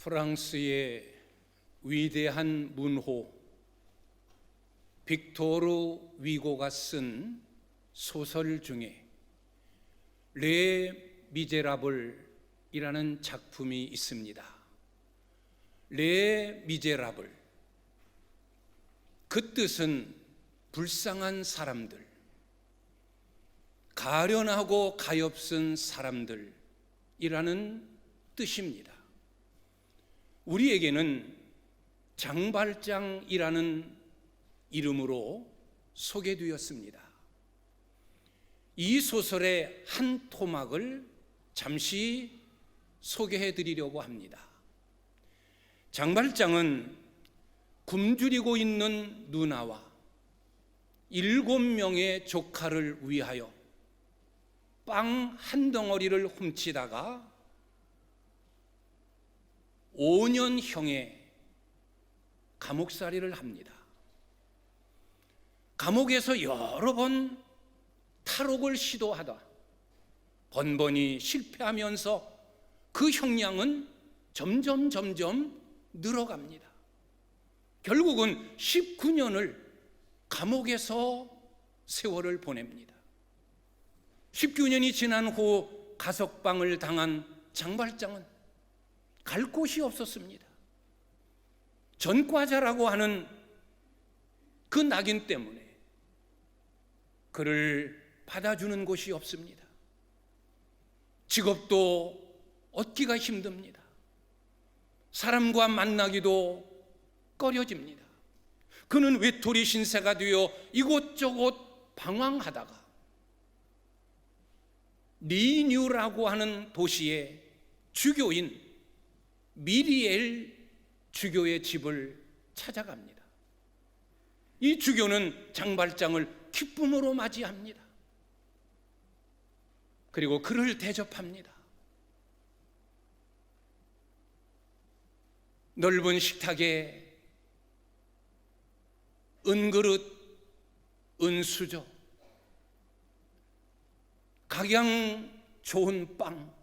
프랑스의 위대한 문호 빅토르 위고가 쓴 소설 중에 레 미제라블이라는 작품이 있습니다. 레 미제라블, 그 뜻은 불쌍한 사람들, 가련하고 가엾은 사람들이라는 뜻입니다. 우리에게는 장발장이라는 이름으로 소개되었습니다. 이 소설의 한 토막을 잠시 소개해 드리려고 합니다. 장발장은 굶주리고 있는 누나와 7명의 조카를 위하여 빵 한 덩어리를 훔치다가 5년형의 감옥살이를 합니다. 감옥에서 여러 번 탈옥을 시도하다 번번이 실패하면서 그 형량은 점점 늘어갑니다. 결국은 19년을 감옥에서 세월을 보냅니다. 19년이 지난 후 가석방을 당한 장발장은 갈 곳이 없었습니다. 전과자라고 하는 그 낙인 때문에 그를 받아주는 곳이 없습니다. 직업도 얻기가 힘듭니다. 사람과 만나기도 꺼려집니다. 그는 외톨이 신세가 되어 이곳저곳 방황하다가 리뉴라고 하는 도시의 주교인 미리엘 주교의 집을 찾아갑니다. 이 주교는 장발장을 기쁨으로 맞이합니다. 그리고 그를 대접합니다. 넓은 식탁에 은그릇, 은수저, 각양 좋은 빵,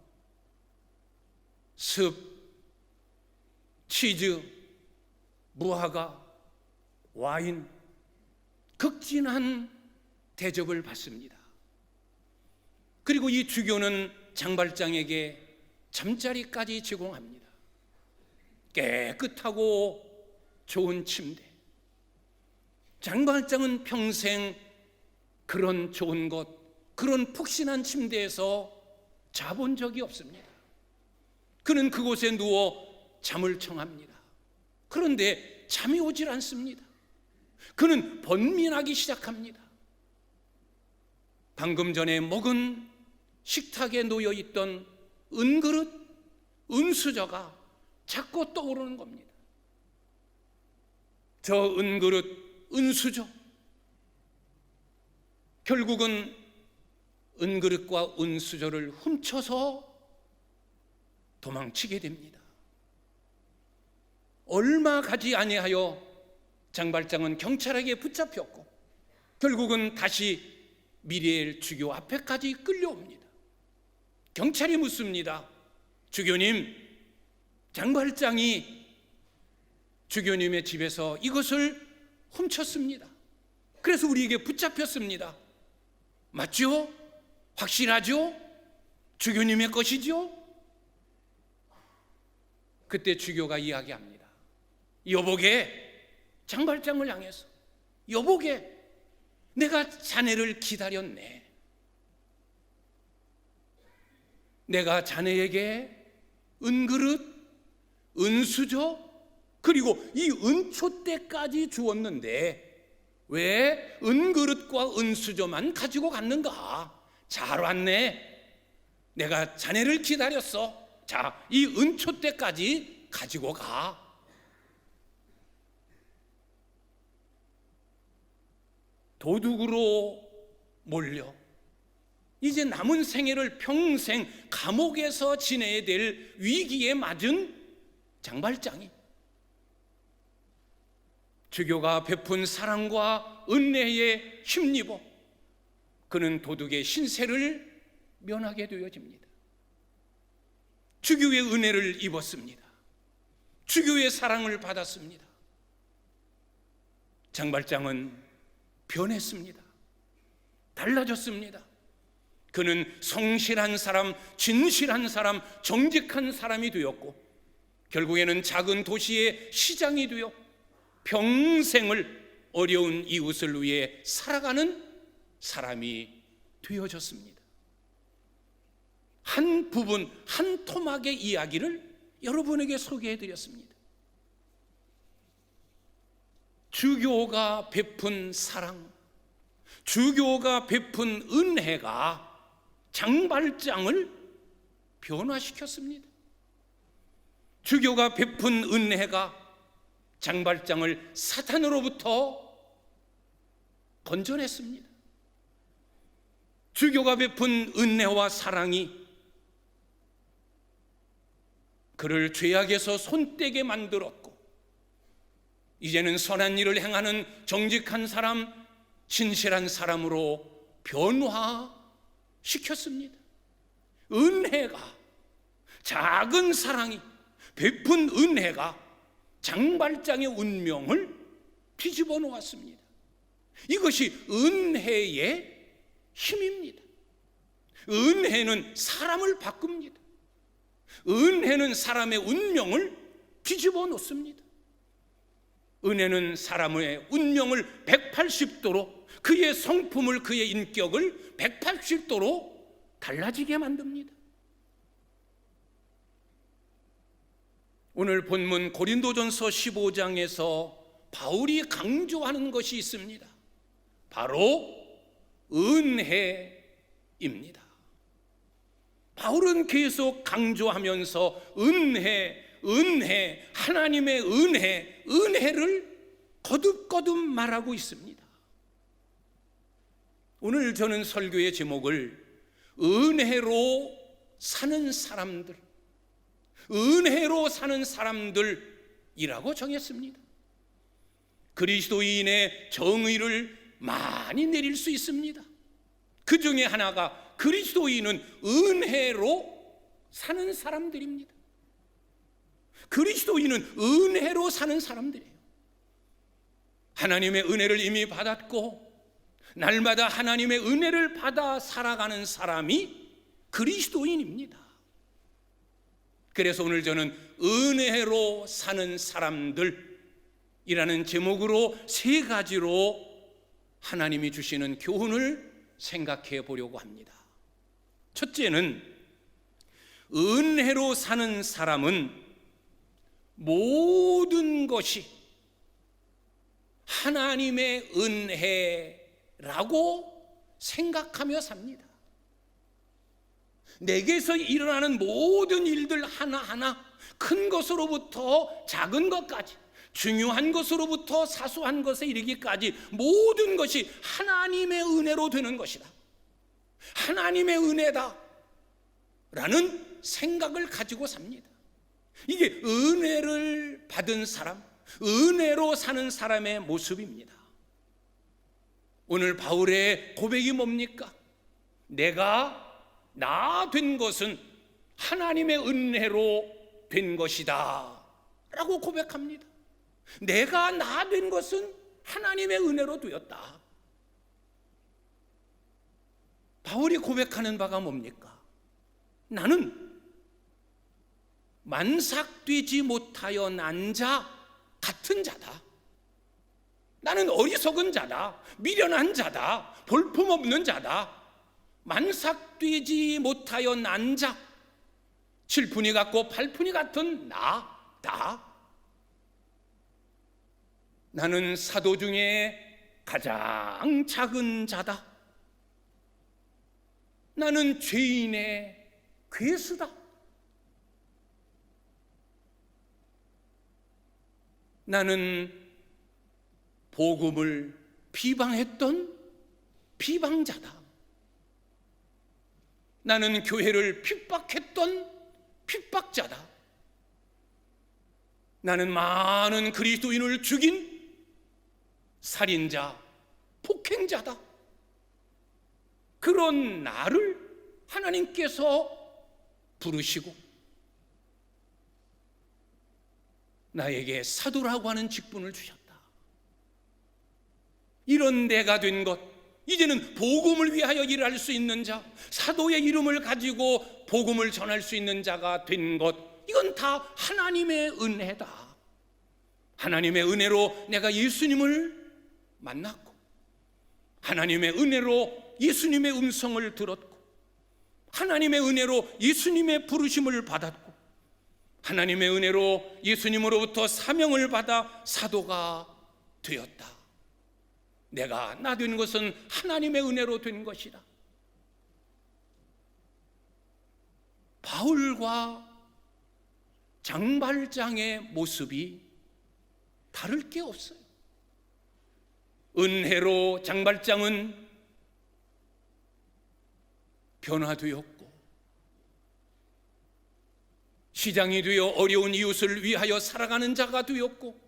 습, 치즈, 무화과, 와인, 극진한 대접을 받습니다. 그리고 이 주교는 장발장에게 잠자리까지 제공합니다. 깨끗하고 좋은 침대. 장발장은 평생 그런 좋은 것, 그런 푹신한 침대에서 자본 적이 없습니다. 그는 그곳에 누워 잠을 청합니다. 그런데 잠이 오질 않습니다. 그는 번민하기 시작합니다. 방금 전에 먹은 식탁에 놓여있던 은그릇, 은수저가 자꾸 떠오르는 겁니다. 저 은그릇, 은수저, 결국은 은그릇과 은수저를 훔쳐서 도망치게 됩니다. 얼마 가지 아니하여 장발장은 경찰에게 붙잡혔고 결국은 다시 미리엘 주교 앞에까지 끌려옵니다. 경찰이 묻습니다. 주교님, 장발장이 주교님의 집에서 이것을 훔쳤습니다. 그래서 우리에게 붙잡혔습니다. 맞죠? 확실하죠? 주교님의 것이죠? 그때 주교가 이야기합니다. 여보게, 장발장을 향해서, 여보게, 내가 자네를 기다렸네. 내가 자네에게 은그릇, 은수저, 그리고 이 은촛대까지 주었는데 왜 은그릇과 은수저만 가지고 갔는가? 잘 왔네. 내가 자네를 기다렸어. 자, 이 은촛대까지 가지고 가. 도둑으로 몰려 이제 남은 생애를 평생 감옥에서 지내야 될 위기에 맞은 장발장이 주교가 베푼 사랑과 은혜에 힘입어 그는 도둑의 신세를 면하게 되어집니다. 주교의 은혜를 입었습니다. 주교의 사랑을 받았습니다. 장발장은 변했습니다. 달라졌습니다. 그는 성실한 사람, 진실한 사람, 정직한 사람이 되었고, 결국에는 작은 도시의 시장이 되어 평생을 어려운 이웃을 위해 살아가는 사람이 되어졌습니다. 한 부분, 한 토막의 이야기를 여러분에게 소개해드렸습니다. 주교가 베푼 사랑, 주교가 베푼 은혜가 장발장을 변화시켰습니다. 주교가 베푼 은혜가 장발장을 사탄으로부터 건져냈습니다. 주교가 베푼 은혜와 사랑이 그를 죄악에서 손떼게 만들었고, 이제는 선한 일을 행하는 정직한 사람, 신실한 사람으로 변화시켰습니다. 은혜가, 작은 사랑이, 베푼 은혜가 장발장의 운명을 뒤집어 놓았습니다. 이것이 은혜의 힘입니다. 은혜는 사람을 바꿉니다. 은혜는 사람의 운명을 뒤집어 놓습니다. 은혜는 사람의 운명을 180도로, 그의 성품을, 그의 인격을 180도로 달라지게 만듭니다. 오늘 본문 고린도전서 15장에서 바울이 강조하는 것이 있습니다. 바로 은혜입니다. 바울은 계속 강조하면서 은혜, 하나님의 은혜를 거듭거듭 말하고 있습니다. 오늘 저는 설교의 제목을 은혜로 사는 사람들, 은혜로 사는 사람들이라고 정했습니다. 그리스도인의 정의를 많이 내릴 수 있습니다. 그 중에 하나가 그리스도인은 은혜로 사는 사람들입니다. 그리스도인은 은혜로 사는 사람들이에요. 하나님의 은혜를 이미 받았고 날마다 하나님의 은혜를 받아 살아가는 사람이 그리스도인입니다. 그래서 오늘 저는 은혜로 사는 사람들이라는 제목으로 세 가지로 하나님이 주시는 교훈을 생각해 보려고 합니다. 첫째는, 은혜로 사는 사람은 모든 것이 하나님의 은혜라고 생각하며 삽니다. 내게서 일어나는 모든 일들 하나하나, 큰 것으로부터 작은 것까지, 중요한 것으로부터 사소한 것에 이르기까지 모든 것이 하나님의 은혜로 되는 것이다, 하나님의 은혜다 라는 생각을 가지고 삽니다. 이게 은혜를 받은 사람, 은혜로 사는 사람의 모습입니다. 오늘 바울의 고백이 뭡니까? 내가 나 된 것은 하나님의 은혜로 된 것이다 라고 고백합니다. 내가 나 된 것은 하나님의 은혜로 되었다. 바울이 고백하는 바가 뭡니까? 나는 만삭되지 못하여 난 자 같은 자다. 나는 어리석은 자다, 미련한 자다, 볼품없는 자다. 만삭되지 못하여 난 자, 7푼이 같고 8푼이 같은 나다. 나는 사도 중에 가장 작은 자다. 나는 죄인의 괴수다. 나는 복음을 비방했던 비방자다. 나는 교회를 핍박했던 핍박자다. 나는 많은 그리스도인을 죽인 살인자, 폭행자다. 그런 나를 하나님께서 부르시고 나에게 사도라고 하는 직분을 주셨다. 이런 내가 된 것, 이제는 복음을 위하여 일할 수 있는 자, 사도의 이름을 가지고 복음을 전할 수 있는 자가 된 것, 이건 다 하나님의 은혜다. 하나님의 은혜로 내가 예수님을 만났고, 하나님의 은혜로 예수님의 음성을 들었고, 하나님의 은혜로 예수님의 부르심을 받았고, 하나님의 은혜로 예수님으로부터 사명을 받아 사도가 되었다. 내가 나 된 것은 하나님의 은혜로 된 것이다. 바울과 장발장의 모습이 다를 게 없어요. 은혜로 장발장은 변화되었고, 시장이 되어 어려운 이웃을 위하여 살아가는 자가 되었고,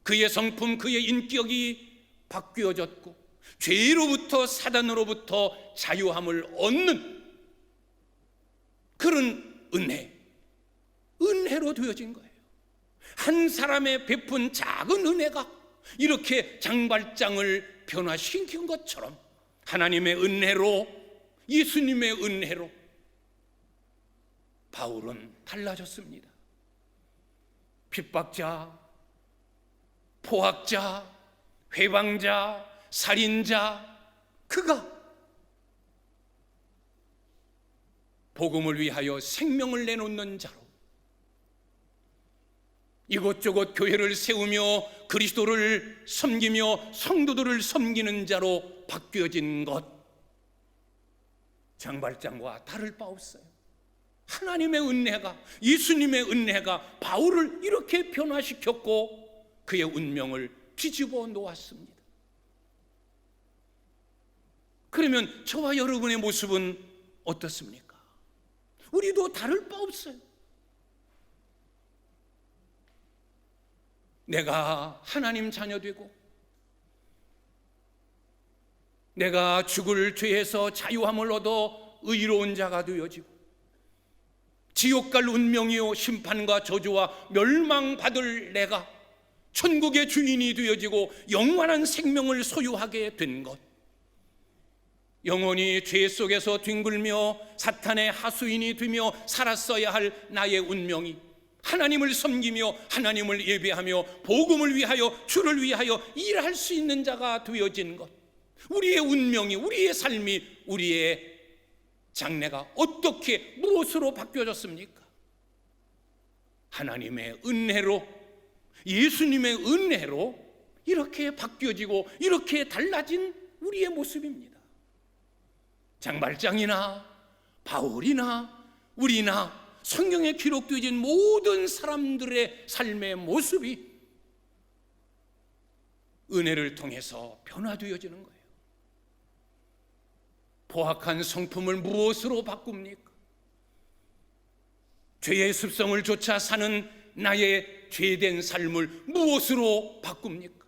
그의 성품, 그의 인격이 바뀌어졌고, 죄로부터 사단으로부터 자유함을 얻는 그런 은혜로 되어진 거예요. 한 사람의 베푼 작은 은혜가 이렇게 장발장을 변화시킨 것처럼 하나님의 은혜로, 예수님의 은혜로 바울은 달라졌습니다. 핍박자, 포악자, 회방자, 살인자, 그가 복음을 위하여 생명을 내놓는 자로, 이곳저곳 교회를 세우며 그리스도를 섬기며 성도들을 섬기는 자로 바뀌어진 것, 장발장과 다를 바 없어요. 하나님의 은혜가, 예수님의 은혜가 바울을 이렇게 변화시켰고 그의 운명을 뒤집어 놓았습니다. 그러면 저와 여러분의 모습은 어떻습니까? 우리도 다를 바 없어요. 내가 하나님 자녀 되고, 내가 죽을 죄에서 자유함을 얻어 의로운 자가 되어지고, 지옥 갈 운명이요 심판과 저주와 멸망받을 내가 천국의 주인이 되어지고 영원한 생명을 소유하게 된 것, 영원히 죄 속에서 뒹굴며 사탄의 하수인이 되며 살았어야 할 나의 운명이 하나님을 섬기며 하나님을 예배하며 복음을 위하여, 주를 위하여 일할 수 있는 자가 되어진 것, 우리의 운명이, 우리의 삶이, 우리의 장래가 어떻게, 무엇으로 바뀌어졌습니까? 하나님의 은혜로, 예수님의 은혜로 이렇게 바뀌어지고 이렇게 달라진 우리의 모습입니다. 장발장이나 바울이나 우리나 성경에 기록되어진 모든 사람들의 삶의 모습이 은혜를 통해서 변화되어지는 거예요. 포악한 성품을 무엇으로 바꿉니까? 죄의 습성을 쫓아 사는 나의 죄된 삶을 무엇으로 바꿉니까?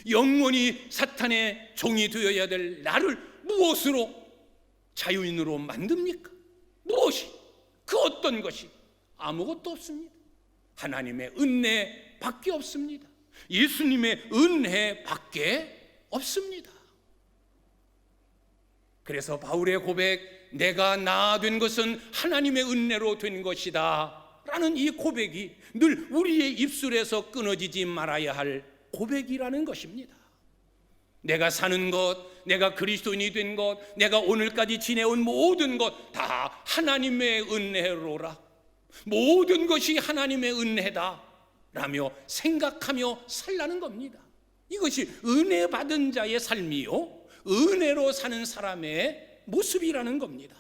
영원히 사탄의 종이 되어야 될 나를 무엇으로 자유인으로 만듭니까? 무엇이? 그 어떤 것이? 아무것도 없습니다. 하나님의 은혜밖에 없습니다. 예수님의 은혜밖에 없습니다. 그래서 바울의 고백, 내가 나 된 것은 하나님의 은혜로 된 것이다 라는 이 고백이 늘 우리의 입술에서 끊어지지 말아야 할 고백이라는 것입니다. 내가 사는 것, 내가 그리스도인이 된 것, 내가 오늘까지 지내온 모든 것 다 하나님의 은혜로라, 모든 것이 하나님의 은혜다 라며 생각하며 살라는 겁니다. 이것이 은혜 받은 자의 삶이요, 은혜로 사는 사람의 모습이라는 겁니다.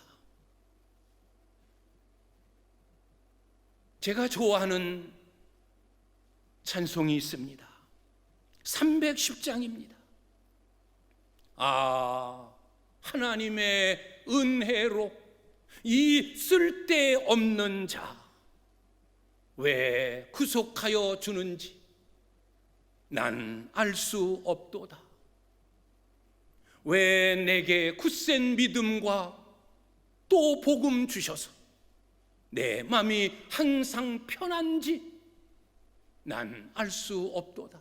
제가 좋아하는 찬송이 있습니다. 310장입니다. 하나님의 은혜로 이 쓸데없는 자 왜 구속하여 주는지 난 알 수 없도다. 왜 내게 굳센 믿음과 또 복음 주셔서 내 마음이 항상 편한지 난 알 수 없도다.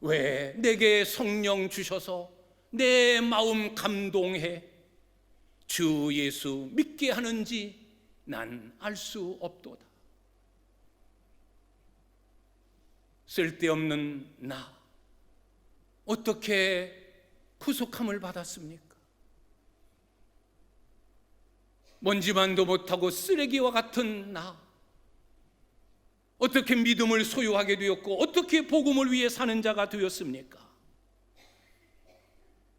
왜 내게 성령 주셔서 내 마음 감동해 주 예수 믿게 하는지 난 알 수 없도다. 쓸데없는 나 어떻게 구속함을 받았습니까? 먼지만도 못하고 쓰레기와 같은 나 어떻게 믿음을 소유하게 되었고 어떻게 복음을 위해 사는 자가 되었습니까?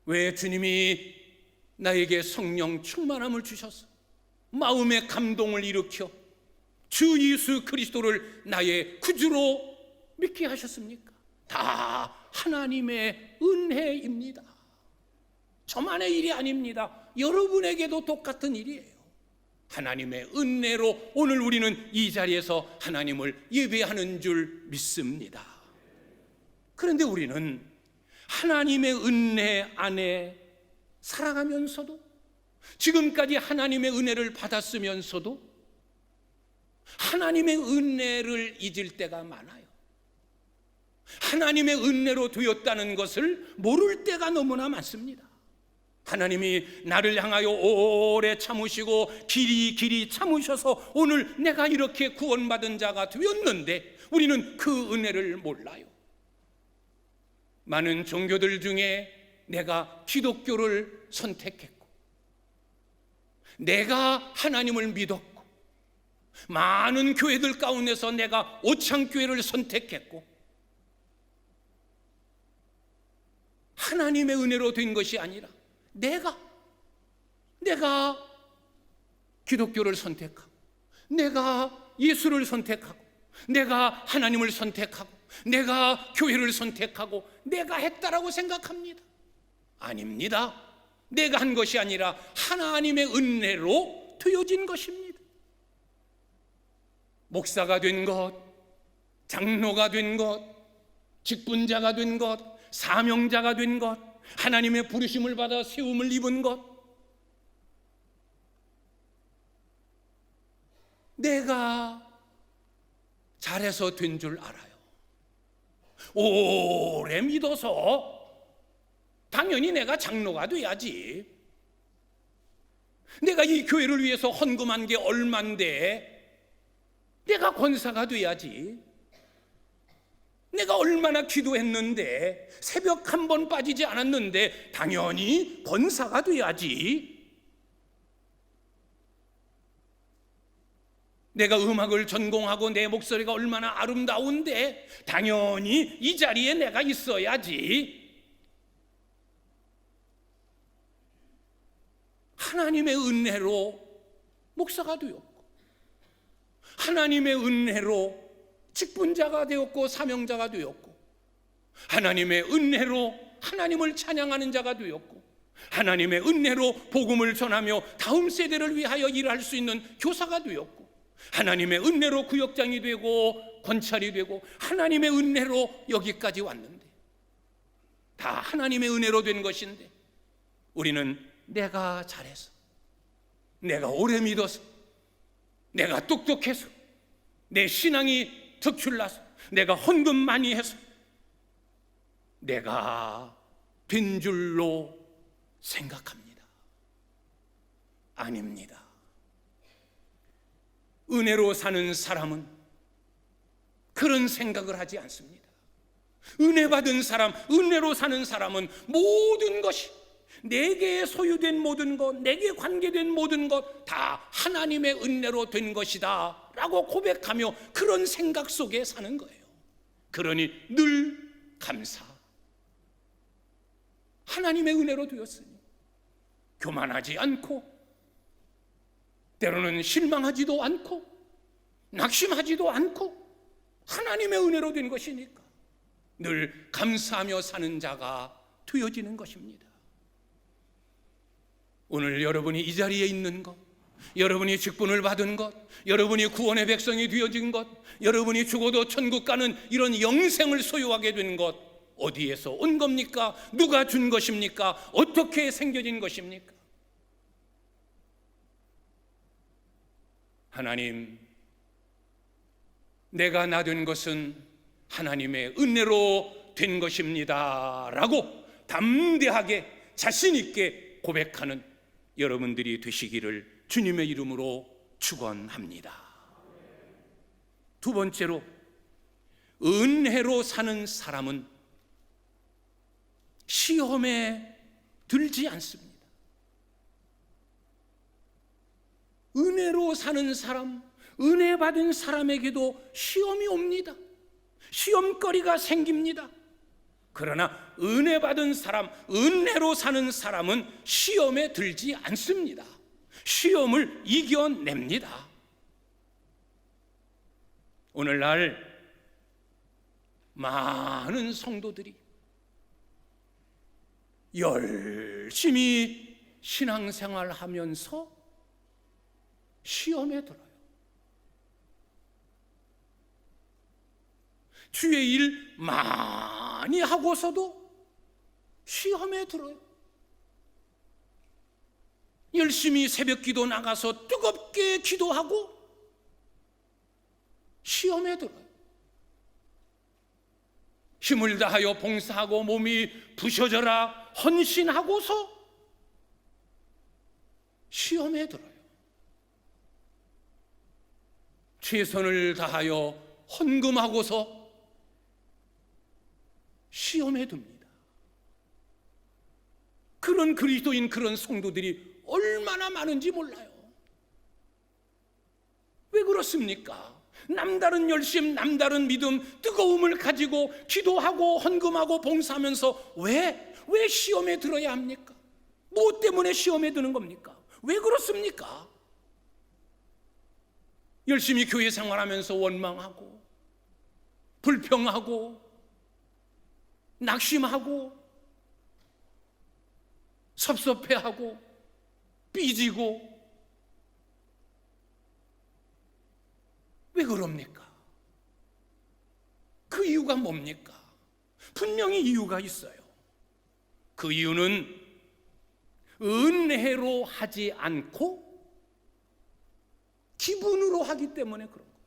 왜 주님이 나에게 성령 충만함을 주셔서 마음의 감동을 일으켜 주 예수 그리스도를 나의 구주로 믿게 하셨습니까? 다 하나님의 은혜입니다. 저만의 일이 아닙니다. 여러분에게도 똑같은 일이에요. 하나님의 은혜로 오늘 우리는 이 자리에서 하나님을 예배하는 줄 믿습니다. 그런데 우리는 하나님의 은혜 안에 살아가면서도 지금까지 하나님의 은혜를 받았으면서도 하나님의 은혜를 잊을 때가 많아요. 하나님의 은혜로 되었다는 것을 모를 때가 너무나 많습니다. 하나님이 나를 향하여 오래 참으시고 길이 참으셔서 오늘 내가 이렇게 구원받은 자가 되었는데 우리는 그 은혜를 몰라요. 많은 종교들 중에 내가 기독교를 선택했고 내가 하나님을 믿었고 많은 교회들 가운데서 내가 오창교회를 선택했고 하나님의 은혜로 된 것이 아니라 내가 기독교를 선택하고 내가 예수를 선택하고 내가 하나님을 선택하고 내가 교회를 선택하고 내가 했다라고 생각합니다. 아닙니다. 내가 한 것이 아니라 하나님의 은혜로 되어진 것입니다. 목사가 된 것, 장로가 된 것, 직분자가 된 것, 사명자가 된 것, 하나님의 부르심을 받아 세움을 입은 것, 내가 잘해서 된 줄 알아요. 오래 믿어서 당연히 내가 장로가 돼야지. 내가 이 교회를 위해서 헌금한 게 얼만데 내가 권사가 돼야지. 내가 얼마나 기도했는데 새벽 한 번 빠지지 않았는데 당연히 권사가 돼야지. 내가 음악을 전공하고 내 목소리가 얼마나 아름다운데 당연히 이 자리에 내가 있어야지. 하나님의 은혜로 목사가 되었고 하나님의 은혜로 직분자가 되었고 사명자가 되었고 하나님의 은혜로 하나님을 찬양하는 자가 되었고 하나님의 은혜로 복음을 전하며 다음 세대를 위하여 일할 수 있는 교사가 되었고 하나님의 은혜로 구역장이 되고 권찰이 되고 하나님의 은혜로 여기까지 왔는데 다 하나님의 은혜로 된 것인데 우리는 내가 잘해서 내가 오래 믿어서 내가 똑똑해서 내 신앙이 덕출나서 내가 헌금 많이 해서 내가 된 줄로 생각합니다. 아닙니다. 은혜로 사는 사람은 그런 생각을 하지 않습니다. 은혜 받은 사람, 은혜로 사는 사람은 모든 것이 내게 소유된 모든 것, 내게 관계된 모든 것 다 하나님의 은혜로 된 것이다 라고 고백하며 그런 생각 속에 사는 거예요. 그러니 늘 감사. 하나님의 은혜로 되었으니 교만하지 않고 때로는 실망하지도 않고 낙심하지도 않고 하나님의 은혜로 된 것이니까 늘 감사하며 사는 자가 되어지는 것입니다. 오늘 여러분이 이 자리에 있는 것, 여러분이 직분을 받은 것, 여러분이 구원의 백성이 되어진 것, 여러분이 죽어도 천국 가는 이런 영생을 소유하게 된 것, 어디에서 온 겁니까? 누가 준 것입니까? 어떻게 생겨진 것입니까? 하나님, 내가 나 된 것은 하나님의 은혜로 된 것입니다 라고 담대하게 자신 있게 고백하는 여러분들이 되시기를 주님의 이름으로 축원합니다. 두 번째로, 은혜로 사는 사람은 시험에 들지 않습니다. 은혜로 사는 사람, 은혜 받은 사람에게도 시험이 옵니다. 시험거리가 생깁니다. 그러나 은혜 받은 사람, 은혜로 사는 사람은 시험에 들지 않습니다. 시험을 이겨냅니다. 오늘날 많은 성도들이 열심히 신앙생활 하면서 시험에 들어요. 주의 일 많이 하고서도 시험에 들어요. 열심히 새벽기도 나가서 뜨겁게 기도하고 시험에 들어요. 힘을 다하여 봉사하고 몸이 부셔져라 헌신하고서 시험에 들어요. 최선을 다하여 헌금하고서 시험에 듭니다. 그런 그리스도인, 그런 성도들이 얼마나 많은지 몰라요. 왜 그렇습니까? 남다른 열심, 남다른 믿음, 뜨거움을 가지고 기도하고 헌금하고 봉사하면서 왜 시험에 들어야 합니까? 뭐 때문에 시험에 드는 겁니까? 왜 그렇습니까? 열심히 교회 생활하면서 원망하고 불평하고 낙심하고 섭섭해하고 삐지고 왜 그럽니까? 그 이유가 뭡니까? 분명히 이유가 있어요. 그 이유는 은혜로 하지 않고 기분으로 하기 때문에 그런 거예요.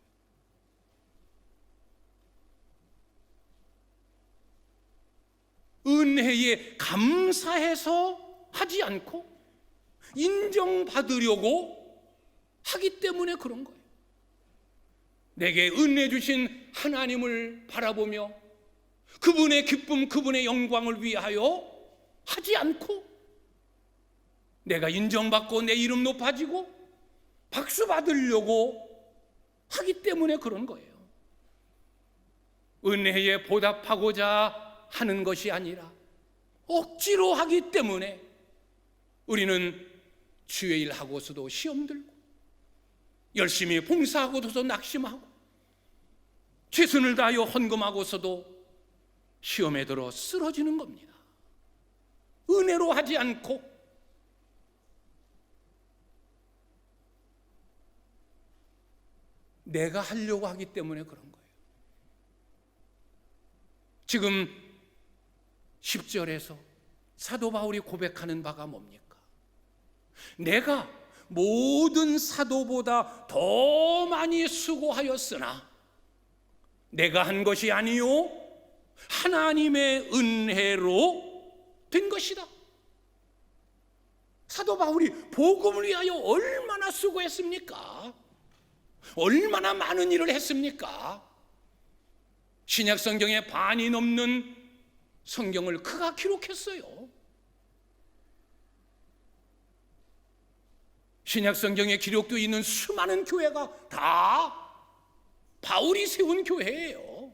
은혜에 감사해서 하지 않고 인정받으려고 하기 때문에 그런 거예요. 내게 은혜 주신 하나님을 바라보며 그분의 기쁨, 그분의 영광을 위하여 하지 않고 내가 인정받고 내 이름 높아지고 박수 받으려고 하기 때문에 그런 거예요. 은혜에 보답하고자 하는 것이 아니라 억지로 하기 때문에 우리는 주의 일 하고서도 시험 들고 열심히 봉사하고도 낙심하고 최선을 다하여 헌금하고서도 시험에 들어 쓰러지는 겁니다. 은혜로 하지 않고 내가 하려고 하기 때문에 그런 거예요. 지금 10절에서 사도 바울이 고백하는 바가 뭡니까? 내가 모든 사도보다 더 많이 수고하였으나 내가 한 것이 아니요 하나님의 은혜로 된 것이다. 사도 바울이 복음을 위하여 얼마나 수고했습니까? 얼마나 많은 일을 했습니까? 신약 성경의 반이 넘는 성경을 그가 기록했어요. 신약 성경에 기록되어 있는 수많은 교회가 다 바울이 세운 교회예요.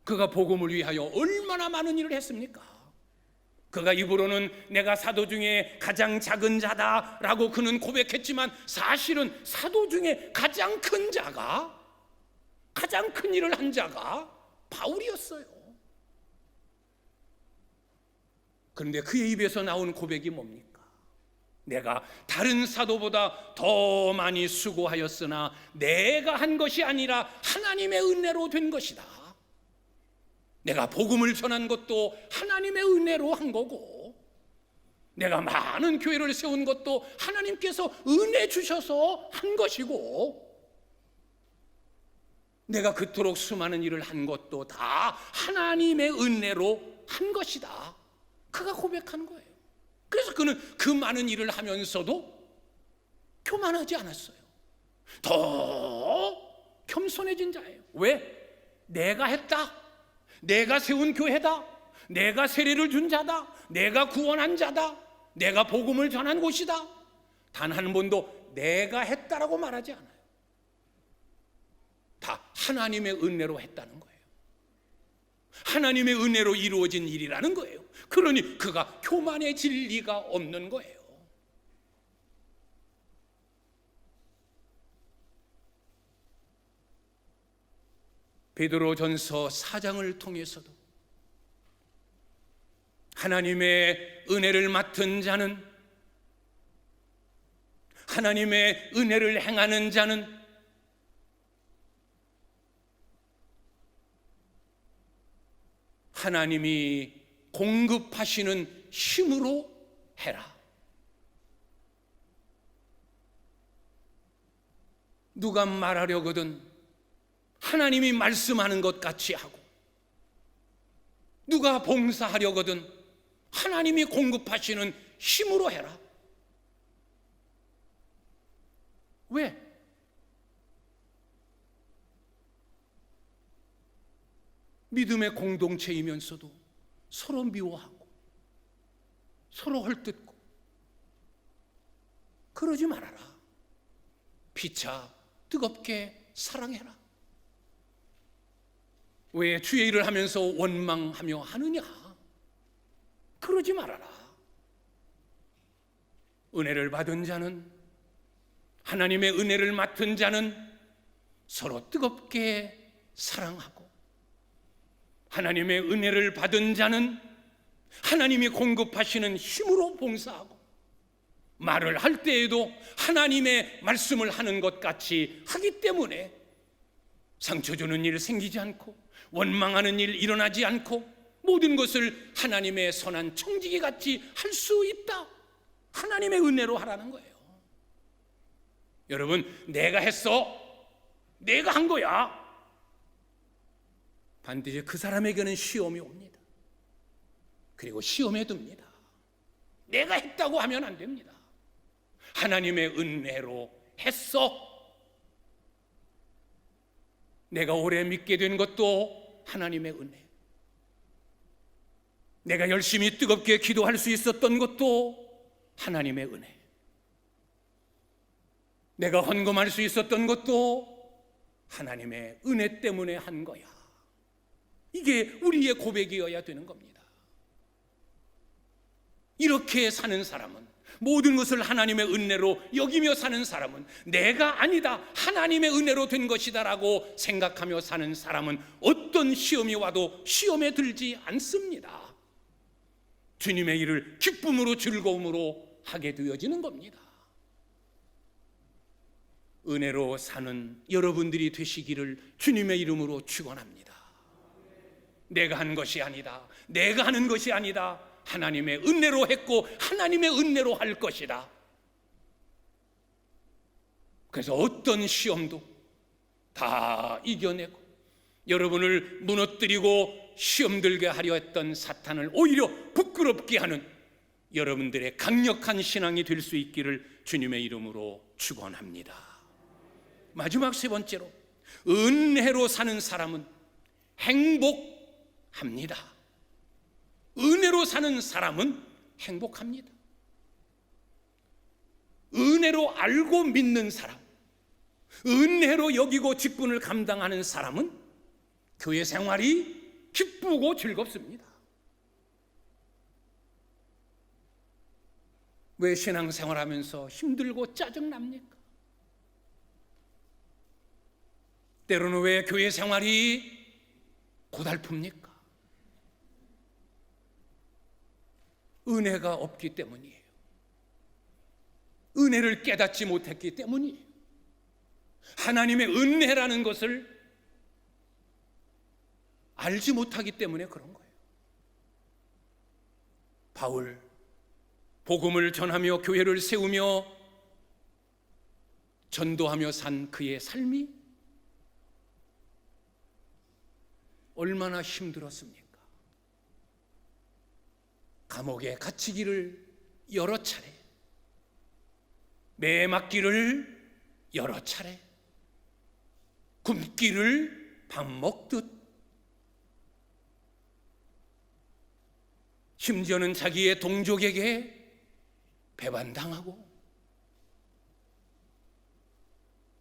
그가 복음을 위하여 얼마나 많은 일을 했습니까? 그가 입으로는 내가 사도 중에 가장 작은 자다라고 그는 고백했지만 사실은 사도 중에 가장 큰 자가, 가장 큰 일을 한 자가 바울이었어요. 그런데 그의 입에서 나온 고백이 뭡니까? 내가 다른 사도보다 더 많이 수고하였으나 내가 한 것이 아니라 하나님의 은혜로 된 것이다. 내가 복음을 전한 것도 하나님의 은혜로 한 거고 내가 많은 교회를 세운 것도 하나님께서 은혜 주셔서 한 것이고, 내가 그토록 수많은 일을 한 것도 다 하나님의 은혜로 한 것이다. 그가 고백한 거예요. 그래서 그는 그 많은 일을 하면서도 교만하지 않았어요. 더 겸손해진 자예요. 왜? 내가 했다, 내가 세운 교회다, 내가 세례를 준 자다, 내가 구원한 자다, 내가 복음을 전한 곳이다. 단 한 번도 내가 했다라고 말하지 않아요. 다 하나님의 은혜로 했다는 거예요. 하나님의 은혜로 이루어진 일이라는 거예요. 그러니 그가 교만해질 리가 없는 거예요. 베드로전서 4장을 통해서도 하나님의 은혜를 맡은 자는, 하나님의 은혜를 행하는 자는 하나님이 공급하시는 힘으로 해라. 누가 말하려거든 하나님이 말씀하는 것 같이 하고, 누가 봉사하려거든 하나님이 공급하시는 힘으로 해라. 왜? 믿음의 공동체이면서도 서로 미워하고 서로 헐뜯고 그러지 말아라. 피차 뜨겁게 사랑해라. 왜 주의 일을 하면서 원망하며 하느냐? 그러지 말아라. 은혜를 받은 자는, 하나님의 은혜를 맡은 자는 서로 뜨겁게 사랑하고, 하나님의 은혜를 받은 자는 하나님이 공급하시는 힘으로 봉사하고, 말을 할 때에도 하나님의 말씀을 하는 것 같이 하기 때문에 상처 주는 일 생기지 않고, 원망하는 일 일어나지 않고, 모든 것을 하나님의 선한 청지기 같이 할 수 있다. 하나님의 은혜로 하라는 거예요. 여러분, 내가 했어, 내가 한 거야, 반드시 그 사람에게는 시험이 옵니다. 그리고 시험에 듭니다. 내가 했다고 하면 안 됩니다. 하나님의 은혜로 했어. 내가 오래 믿게 된 것도 하나님의 은혜, 내가 열심히 뜨겁게 기도할 수 있었던 것도 하나님의 은혜, 내가 헌금할 수 있었던 것도 하나님의 은혜 때문에 한 거야. 이게 우리의 고백이어야 되는 겁니다. 이렇게 사는 사람은, 모든 것을 하나님의 은혜로 여기며 사는 사람은, 내가 아니다, 하나님의 은혜로 된 것이다 라고 생각하며 사는 사람은 어떤 시험이 와도 시험에 들지 않습니다. 주님의 일을 기쁨으로 즐거움으로 하게 되어지는 겁니다. 은혜로 사는 여러분들이 되시기를 주님의 이름으로 축원합니다. 내가 한 것이 아니다, 내가 하는 것이 아니다, 하나님의 은혜로 했고 하나님의 은혜로 할 것이다. 그래서 어떤 시험도 다 이겨내고, 여러분을 무너뜨리고 시험 들게 하려 했던 사탄을 오히려 부끄럽게 하는 여러분들의 강력한 신앙이 될 수 있기를 주님의 이름으로 축원합니다. 마지막 세 번째로, 은혜로 사는 사람은 행복합니다. 은혜로 사는 사람은 행복합니다. 은혜로 알고 믿는 사람, 은혜로 여기고 직분을 감당하는 사람은 교회 생활이 기쁘고 즐겁습니다. 왜 신앙생활하면서 힘들고 짜증납니까? 때로는 왜 교회 생활이 고달픕니까? 은혜가 없기 때문이에요. 은혜를 깨닫지 못했기 때문이에요. 하나님의 은혜라는 것을 알지 못하기 때문에 그런 거예요. 바울 복음을 전하며 교회를 세우며 전도하며 산 그의 삶이 얼마나 힘들었습니까? 감옥에 갇히기를 여러 차례, 매 맞기를 여러 차례, 굶기를 밥 먹듯, 심지어는 자기의 동족에게 배반당하고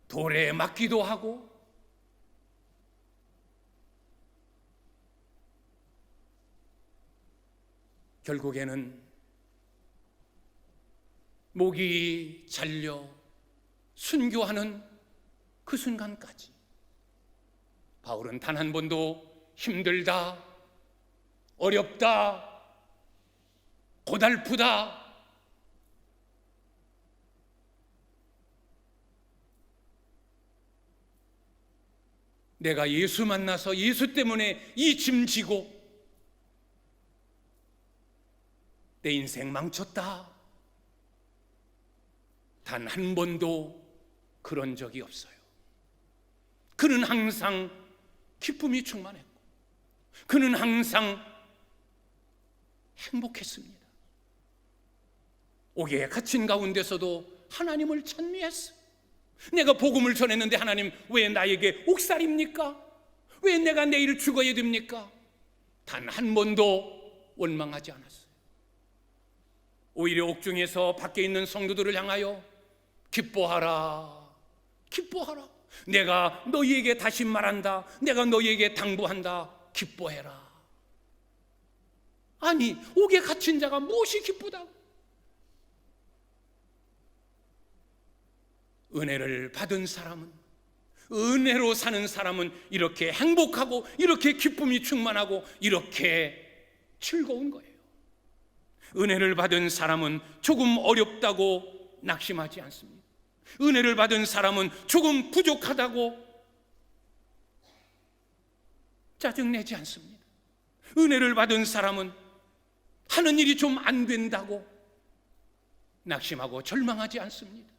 돌에 맞기도 하고, 결국에는 목이 잘려 순교하는 그 순간까지 바울은 단 한 번도 힘들다, 어렵다, 고달프다, 내가 예수 만나서 예수 때문에 이 짐 지고 내 인생 망쳤다, 단 한 번도 그런 적이 없어요. 그는 항상 기쁨이 충만했고 그는 항상 행복했습니다. 옥에 갇힌 가운데서도 하나님을 찬미했어요. 내가 복음을 전했는데 하나님 왜 나에게 옥살입니까? 왜 내가 내일 죽어야 됩니까? 단 한 번도 원망하지 않았어요. 오히려 옥중에서 밖에 있는 성도들을 향하여 기뻐하라, 기뻐하라, 내가 너희에게 다시 말한다, 내가 너희에게 당부한다, 기뻐해라. 아니, 옥에 갇힌 자가 무엇이 기쁘다고? 은혜를 받은 사람은, 은혜로 사는 사람은 이렇게 행복하고 이렇게 기쁨이 충만하고 이렇게 즐거운 거예요. 은혜를 받은 사람은 조금 어렵다고 낙심하지 않습니다. 은혜를 받은 사람은 조금 부족하다고 짜증내지 않습니다. 은혜를 받은 사람은 하는 일이 좀 안 된다고 낙심하고 절망하지 않습니다.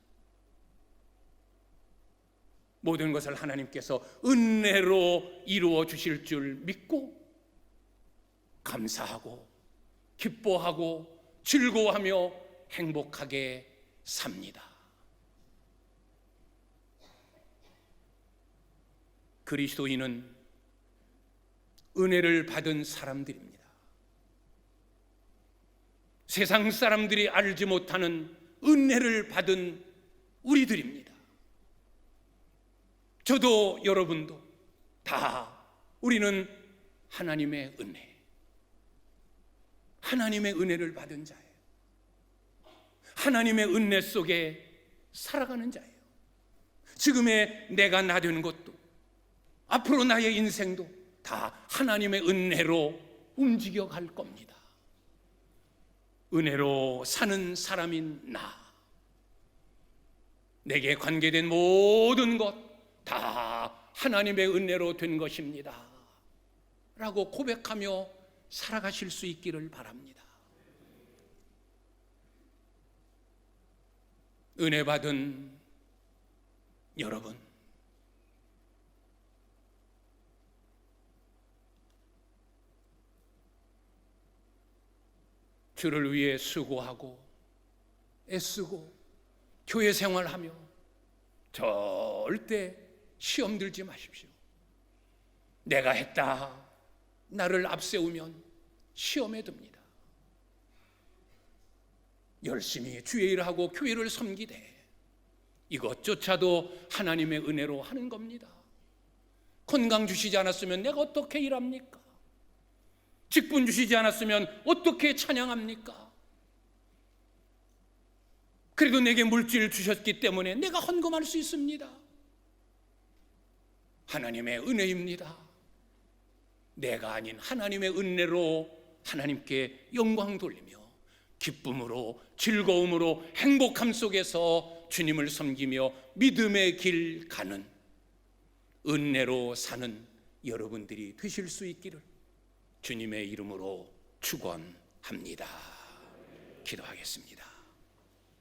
모든 것을 하나님께서 은혜로 이루어 주실 줄 믿고 감사하고 기뻐하고 즐거워하며 행복하게 삽니다. 그리스도인은 은혜를 받은 사람들입니다. 세상 사람들이 알지 못하는 은혜를 받은 우리들입니다. 저도 여러분도 다 우리는 하나님의 은혜, 하나님의 은혜를 받은 자예요. 하나님의 은혜 속에 살아가는 자예요. 지금의 내가 나 되는 것도 앞으로 나의 인생도 다 하나님의 은혜로 움직여 갈 겁니다. 은혜로 사는 사람인 나, 내게 관계된 모든 것 다 하나님의 은혜로 된 것입니다 라고 고백하며 살아가실 수 있기를 바랍니다. 은혜 받은 여러분, 주를 위해 수고하고 애쓰고 교회 생활하며 절대 시험 들지 마십시오. 내가 했다, 나를 앞세우면 시험에 듭니다. 열심히 주의 일을 하고 교회를 섬기되 이것조차도 하나님의 은혜로 하는 겁니다. 건강 주시지 않았으면 내가 어떻게 일합니까? 직분 주시지 않았으면 어떻게 찬양합니까? 그래도 내게 물질 주셨기 때문에 내가 헌금할 수 있습니다. 하나님의 은혜입니다. 내가 아닌 하나님의 은혜로 하나님께 영광 돌리며 기쁨으로 즐거움으로 행복함 속에서 주님을 섬기며 믿음의 길 가는 은혜로 사는 여러분들이 되실 수 있기를 주님의 이름으로 축원합니다. 기도하겠습니다.